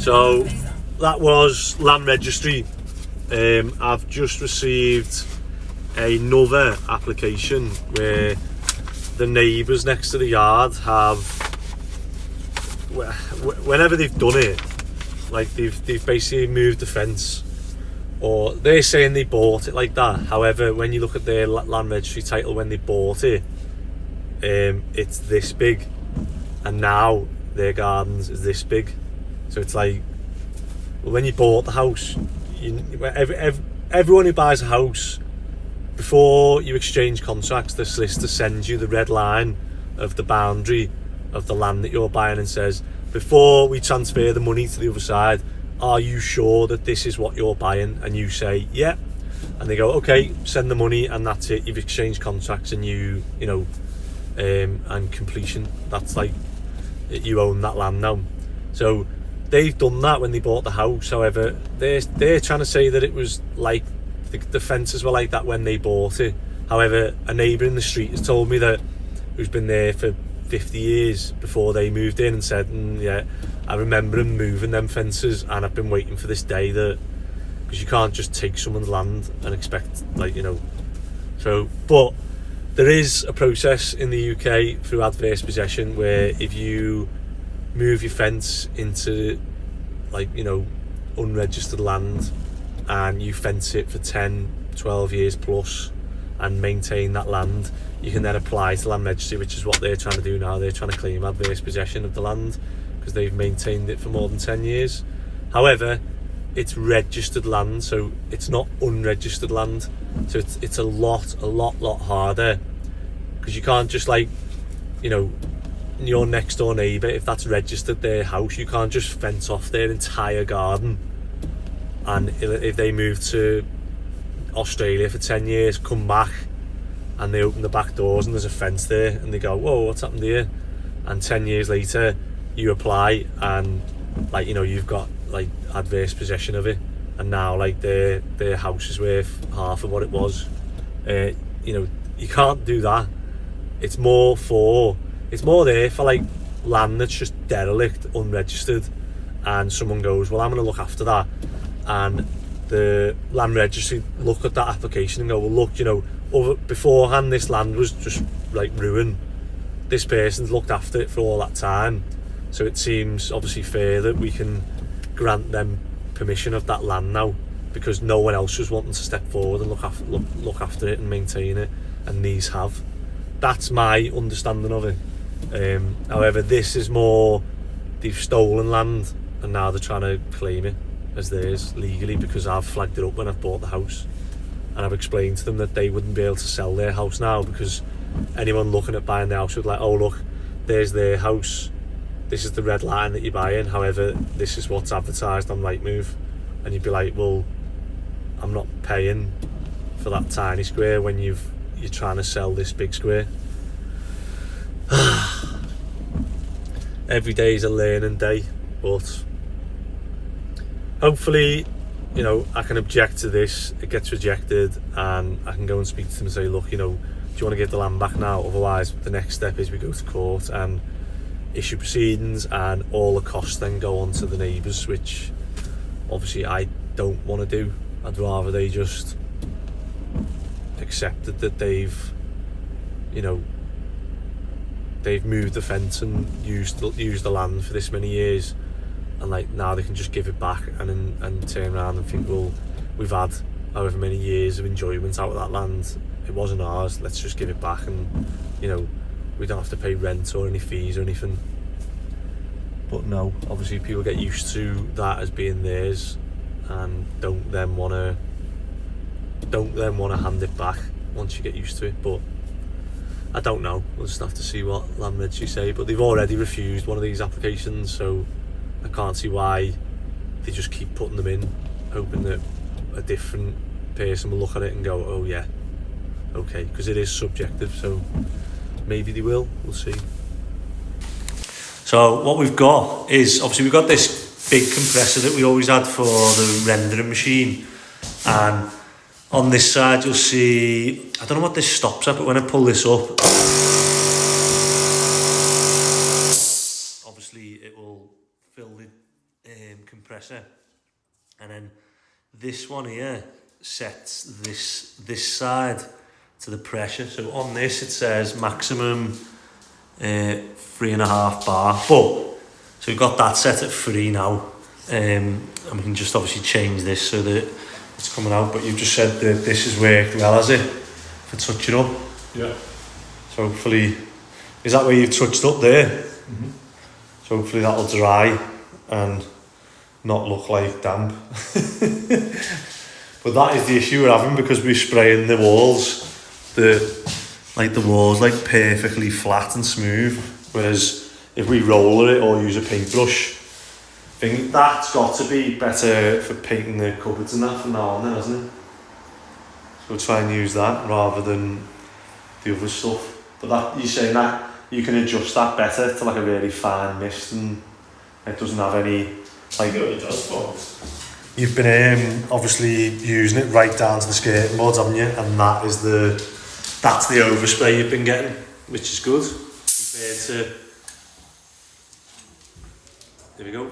So that was Land Registry. I've just received another application where the neighbours next to the yard have, whenever they've done it, like they've basically moved the fence, or they're saying they bought it like that. However, when you look at their Land Registry title when they bought it, it's this big, and now their gardens is this big. So it's like, well, when you bought the house, everyone who buys a house, before you exchange contracts, the solicitor sends you the red line of the boundary of the land that you're buying and says, before we transfer the money to the other side, are you sure that this is what you're buying? And you say, yeah. And they go, okay, send the money, and that's it. You've exchanged contracts, and and completion. That's like, you own that land now. So they've done that when they bought the house. However, they're trying to say that it was like, the fences were like that when they bought it. However, a neighbour in the street has told me that, who's been there for 50 years before they moved in, and said, yeah, I remember them moving them fences, and I've been waiting for this day, that because you can't just take someone's land and expect, so, but there is a process in the UK through adverse possession where if you move your fence into unregistered land and you fence it for 10, 12 years plus and maintain that land, you can then apply to Land Registry, which is what they're trying to do now. They're trying to claim adverse possession of the land because they've maintained it for more than 10 years. However, it's registered land, so it's not unregistered land. So it's a lot harder, because you can't just your next door neighbour, if that's registered their house, you can't just fence off their entire garden. And if they move to Australia for 10 years, come back and they open the back doors and there's a fence there, and they go, whoa, what's happened here? And 10 years later you apply, and you've got adverse possession of it, and now their house is worth half of what it was. You can't do that. It's more there for land that's just derelict, unregistered, and someone goes, well, I'm going to look after that, and the Land Registry look at that application and go, well, look, beforehand this land was just ruined. This person's looked after it for all that time, so it seems obviously fair that we can grant them permission of that land now, because no one else was wanting to step forward and look after it and maintain it, and these have. That's my understanding of it. However, this is more, they've stolen land and now they're trying to claim it as theirs legally, because I've flagged it up when I've bought the house, and I've explained to them that they wouldn't be able to sell their house now, because anyone looking at buying the house would oh, look, there's their house, this is the red line that you're buying, however this is what's advertised on Rightmove, and you'd be like, well, I'm not paying for that tiny square when you're trying to sell this big square. Every day is a learning day, but hopefully, I can object to this, it gets rejected, and I can go and speak to them and say, look, do you want to give the land back now? Otherwise, the next step is we go to court and issue proceedings, and all the costs then go on to the neighbours, which obviously I don't want to do. I'd rather they just accepted that they've moved the fence and used the land for this many years, and now they can just give it back and turn around and think, well, we've had however many years of enjoyment out of that land, it wasn't ours, let's just give it back, and we don't have to pay rent or any fees or anything. But no, obviously people get used to that as being theirs and don't then want to hand it back once you get used to it. But I don't know, we'll just have to see what Land Registry say, but they've already refused one of these applications, so I can't see why they just keep putting them in, hoping that a different person will look at it and go, oh yeah, okay, because it is subjective, so maybe they will, we'll see. So what we've got is, obviously we've got this big compressor that we always had for the rendering machine, and on this side you'll see, I don't know what this stops at, but when I pull this up, obviously it will fill the compressor, and then this one here sets this side to the pressure. So on this it says maximum 3.5 bar, but so we've got that set at 3 now, and we can just obviously change this so that it's coming out. But you've just said that this has worked well, has it, for touching up? Yeah. So hopefully, is that where you've touched up there? Mm-hmm. So hopefully that'll dry and not look like damp. But that is the issue we're having, because we're spraying the walls, the walls like perfectly flat and smooth, whereas if we roller it or use a paintbrush, I think that's got to be better for painting the cupboards and that from now on then, hasn't it? So we'll try and use that rather than the other stuff. But that, you're saying that you can adjust that better to like a really fine mist, and it doesn't have any like... It really does, folks. You've been obviously using it right down to the skirting boards, haven't you? And that's the overspray you've been getting, which is good compared to... There we go.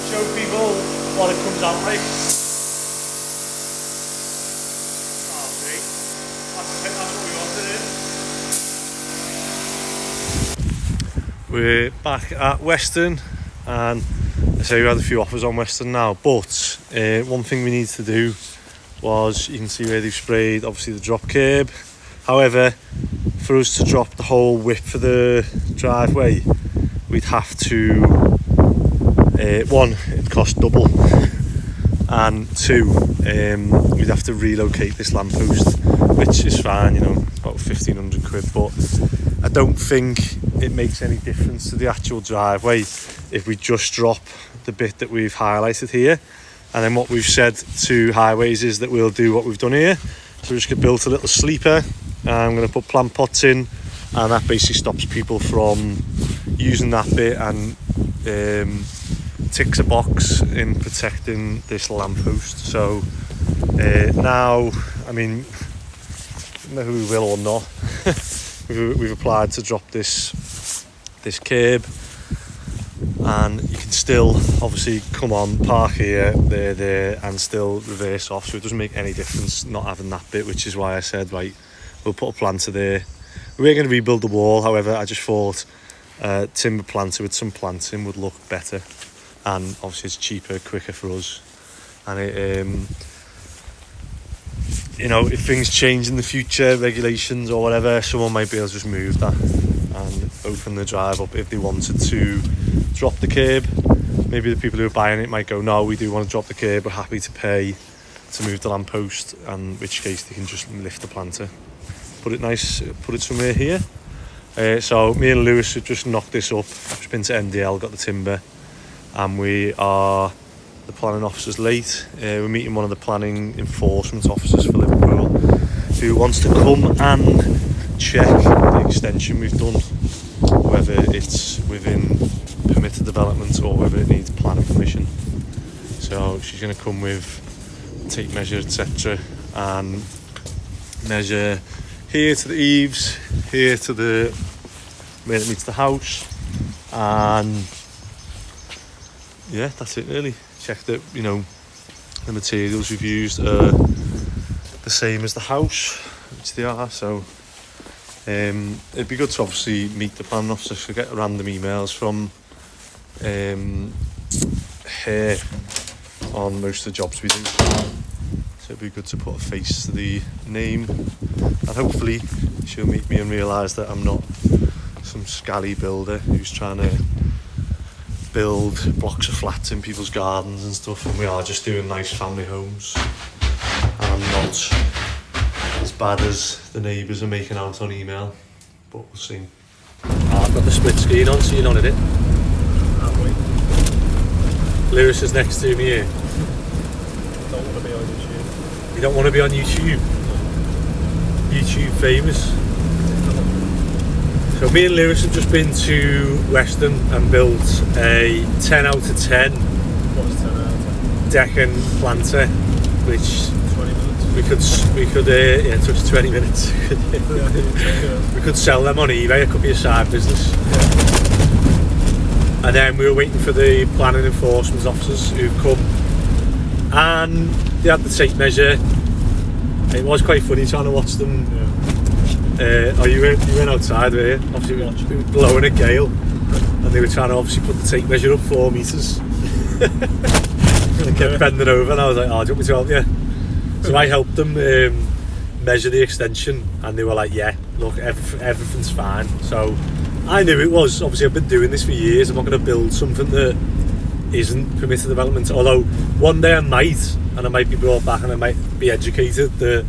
Show people what it comes out like. Oh, see? That's what we wanted in. We're back at Western, and I say we had a few offers on Western now, but one thing we need to do was, you can see where they've sprayed obviously the drop curb. However, for us to drop the whole width of the driveway, we'd have to one, it'd cost double, and two, we'd have to relocate this lamppost, which is fine, you know, about 1,500 quid, but I don't think it makes any difference to the actual driveway if we just drop the bit that we've highlighted here. And then what we've said to Highways is that we'll do what we've done here. So we're just going to build a little sleeper, and I'm going to put plant pots in, and that basically stops people from using that bit, and ticks a box in protecting this lamppost. So now, I mean, whether we will or not, we've applied to drop this curb, and you can still obviously come on, park here, there, and still reverse off. So it doesn't make any difference not having that bit, which is why I said, right, we'll put a planter there. We're going to rebuild the wall, however, I just thought timber planter with some planting would look better, and obviously it's cheaper, quicker for us. And it, you know, if things change in the future, regulations or whatever, someone might be able to just move that and open the drive up if they wanted to drop the curb. Maybe the people who are buying it might go, no, we do want to drop the curb, we're happy to pay to move the lamppost, and in which case they can just lift the planter, put it nice, put it somewhere here. So me and Lewis have just knocked this up, just been to NDL, got the timber, and we are, the planning officer's late. We're meeting one of the planning enforcement officers for Liverpool, who wants to come and check the extension we've done, whether it's within permitted development or whether it needs planning permission. So she's going to come with tape measure, etc., and measure here to the eaves, here to the where it meets the house, and yeah, that's it really. Check that, you know, the materials we've used are the same as the house, which they are. So It'd be good to obviously meet the planning officer, so get random emails from her on most of the jobs we do. So it'd be good to put a face to the name, and hopefully she'll meet me and realise that I'm not some scally builder who's trying to build blocks of flats in people's gardens and stuff, and we are just doing nice family homes, and I'm not as bad as the neighbours are making out on email, but we'll see. I've got the split screen on, so you're not in it. Can't wait. Lewis is next to me here. Don't want to be on YouTube. You don't want to be on YouTube? YouTube famous? So me and Lewis have just been to Weston and built a 10 out of 10 What's 10 out of 10? Deccan planter, which 20 minutes. we could yeah, it took us 20 minutes. We could sell them on eBay, it could be a side business. And then we were waiting for the planning enforcement officers who've come, and they had the tape measure. It was quite funny trying to watch them. You went outside, were you? Obviously it was blowing a gale, and they were trying to obviously put the tape measure up 4 metres. And I kept bending over, and I was like, oh, do you want me to help you? So I helped them measure the extension, and they were like, yeah, look, everything's fine. So I knew it was. Obviously I've been doing this for years. I'm not going to build something that isn't permitted development, although one day I might, and I might be brought back and I might be educated that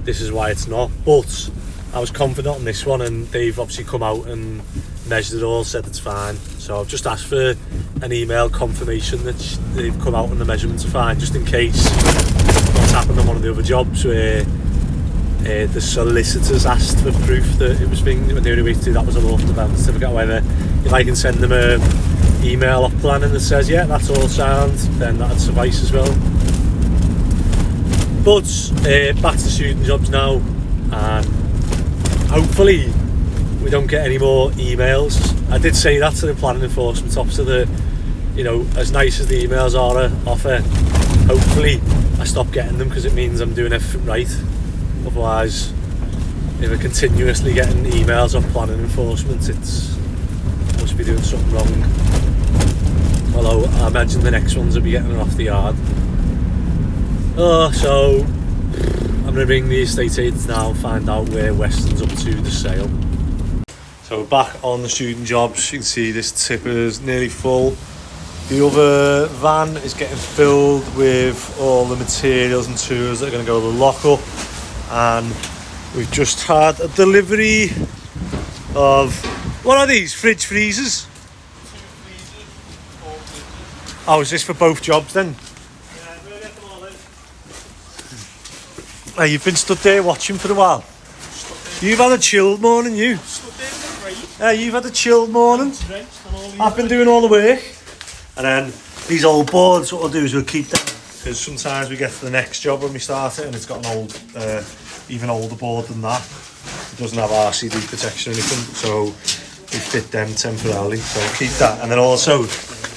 this is why it's not. But I was confident on this one, and they've obviously come out and measured it all, said it's fine. So I've just asked for an email confirmation that they've come out and the measurements are fine, just in case what's happened on one of the other jobs where the solicitors asked for proof that it was being, when the only way to do that was a lawful development certificate. However, if I can send them a email off planning that says, yeah, that's all sound, then that'd suffice as well. But back to student jobs now, and hopefully we don't get any more emails. I did say that to the planning enforcement officer that, you know, as nice as the emails are an offer, hopefully I stop getting them, because it means I'm doing everything right. Otherwise, if we're continuously getting emails off planning enforcement, it's must be doing something wrong. Although I imagine the next ones will be getting it off the yard. So I'm going to ring the estate agents now, find out where Weston's up to the sale. So we're back on the student jobs. You can see this tipper's nearly full. The other van is getting filled with all the materials and tools that are going to go to the lockup. And we've just had a delivery of, what are these, fridge freezers? 2 freezers, 4 fridges. Oh, is this for both jobs then? Yeah, we'll get them all in. Hey, you've been stood there watching for a while. You've had a chilled morning, you. Stood there for the break. Yeah, you've had a chilled morning. Drenched and all these. I've been doing all the work. And then these old boards, what we'll do is we'll keep them, because sometimes we get to the next job when we start it and it's got an old, even older board than that. It doesn't have RCD protection or anything, so we fit them temporarily. So I'll keep that. And then also,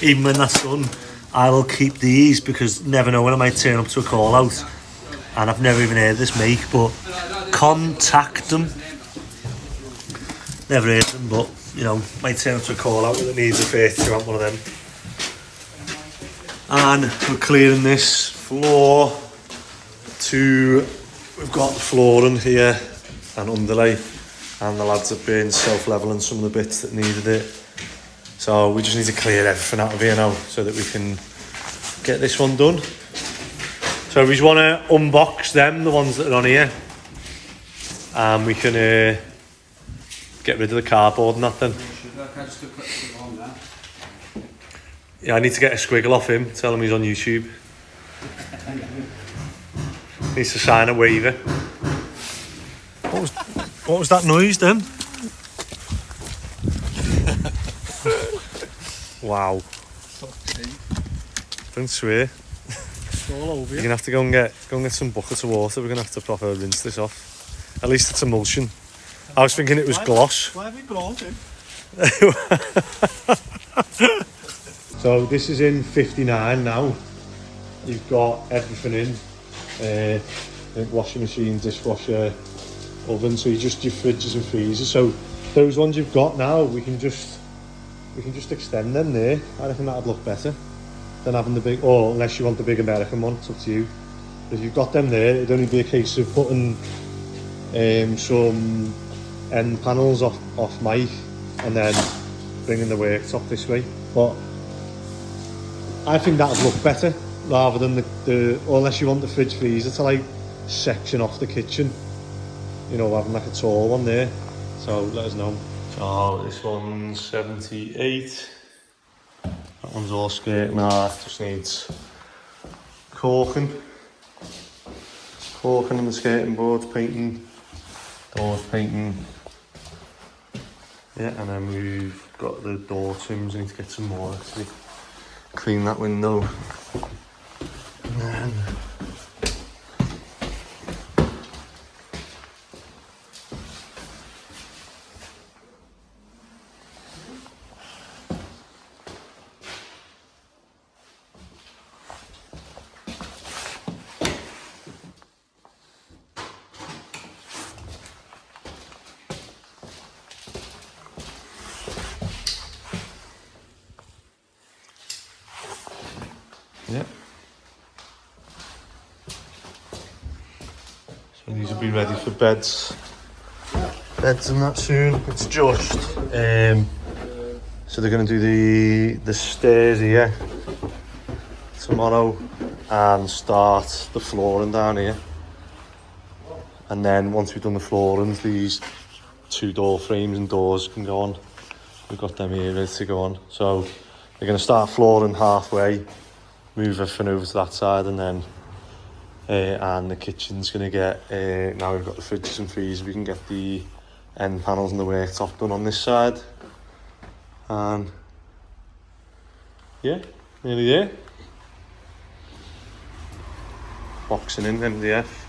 even when that's done, I will keep these, because never know when I might turn up to a call out. And I've never even heard this make, but contact them. Never heard them, but you know, might turn up to a call out that needs a fit if you want one of them. And we're clearing this floor we've got the flooring here and underlay, and the lads have been self-levelling some of the bits that needed it. So we just need to clear everything out of here now so that we can get this one done. So we just want to unbox them, the ones that are on here, and we can get rid of the cardboard and that then. Yeah, I need to get a squiggle off him, tell him he's on YouTube. Needs to sign a waiver. What was that noise then? Wow. Don't swear. It's all over You're gonna have to go and get some buckets of water. We're gonna have to proper rinse this off. At least it's emulsion. I was thinking it was gloss. Why have we brought him? So this is in 59 now. You've got everything in. Washing machine, dishwasher, oven, so you just your fridges and freezers. So those ones you've got now, we can just extend them there. I reckon that'd look better than having the big, or unless you want the big American one, it's up to you. But if you've got them there, it'd only be a case of putting some end panels off Mike and then bringing the worktop this way. But I think that'd look better rather than the unless you want the fridge freezer to like section off the kitchen, you know, having like a tall one there. So let us know. So this one's 78. That one's all skirting art, just needs caulking in the skirting boards, painting, doors painting. Yeah, and then we've got the door trims. I need to get some more actually. Clean that window. And then yeah. So these will be ready for beds. Beds and that soon. It's just so they're going to do the stairs here tomorrow and start the flooring down here. And then once we've done the floorings, these 2 door frames and doors can go on. We've got them here ready to go on. So they're going to start flooring halfway, move everything over to that side, and then and the kitchen's going to get, now we've got the fridges and freezers, we can get the end panels and the worktop done on this side. And yeah, nearly there. Boxing in MDF.